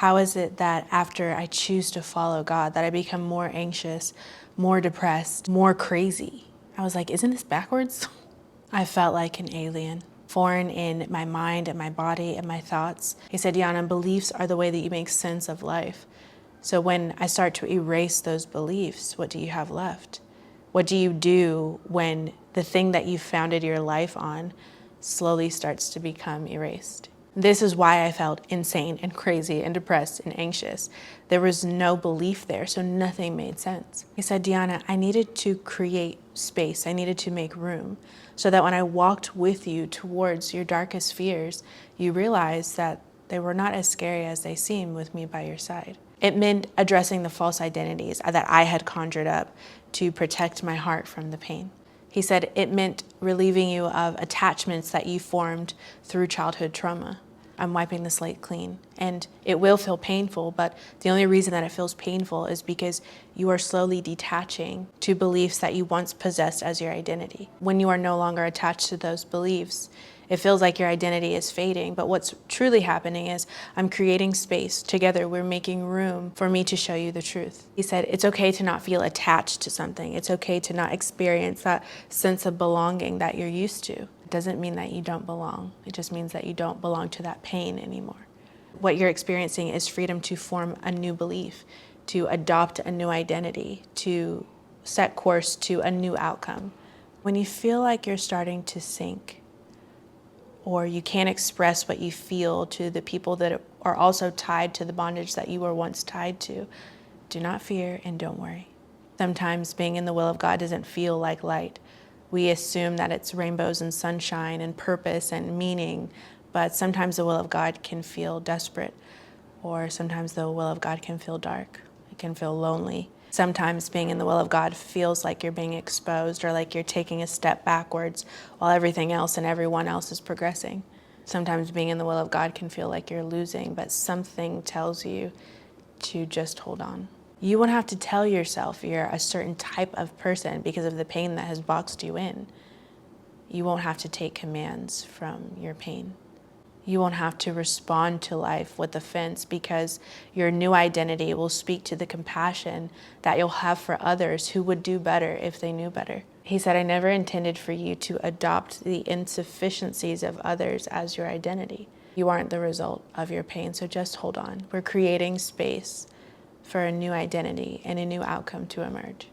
How is it that after I choose to follow God, that I become more anxious, more depressed, more crazy? I was like, isn't this backwards? I felt like an alien, foreign in my mind and my body and my thoughts. He said, Yana, beliefs are the way that you make sense of life. So when I start to erase those beliefs, what do you have left? What do you do when the thing that you founded your life on slowly starts to become erased? This is why I felt insane and crazy and depressed and anxious. There was no belief there, so nothing made sense. He said, Deanna, I needed to create space. I needed to make room so that when I walked with you towards your darkest fears, you realized that they were not as scary as they seem with me by your side. It meant addressing the false identities that I had conjured up to protect my heart from the pain. He said it meant relieving you of attachments that you formed through childhood trauma. I'm wiping the slate clean. And it will feel painful, but the only reason that it feels painful is because you are slowly detaching to beliefs that you once possessed as your identity. When you are no longer attached to those beliefs, it feels like your identity is fading, but what's truly happening is I'm creating space. Together, we're making room for me to show you the truth. He said, it's okay to not feel attached to something. It's okay to not experience that sense of belonging that you're used to. It doesn't mean that you don't belong. It just means that you don't belong to that pain anymore. What you're experiencing is freedom to form a new belief, to adopt a new identity, to set course to a new outcome. When you feel like you're starting to sink, or you can't express what you feel to the people that are also tied to the bondage that you were once tied to, do not fear and don't worry. Sometimes being in the will of God doesn't feel like light. We assume that it's rainbows and sunshine and purpose and meaning, but sometimes the will of God can feel desperate, or sometimes the will of God can feel dark. It can feel lonely. Sometimes being in the will of God feels like you're being exposed or like you're taking a step backwards while everything else and everyone else is progressing. Sometimes being in the will of God can feel like you're losing, but something tells you to just hold on. You won't have to tell yourself you're a certain type of person because of the pain that has boxed you in. You won't have to take commands from your pain. You won't have to respond to life with offense because your new identity will speak to the compassion that you'll have for others who would do better if they knew better. He said, I never intended for you to adopt the insufficiencies of others as your identity. You aren't the result of your pain, so just hold on. We're creating space for a new identity and a new outcome to emerge.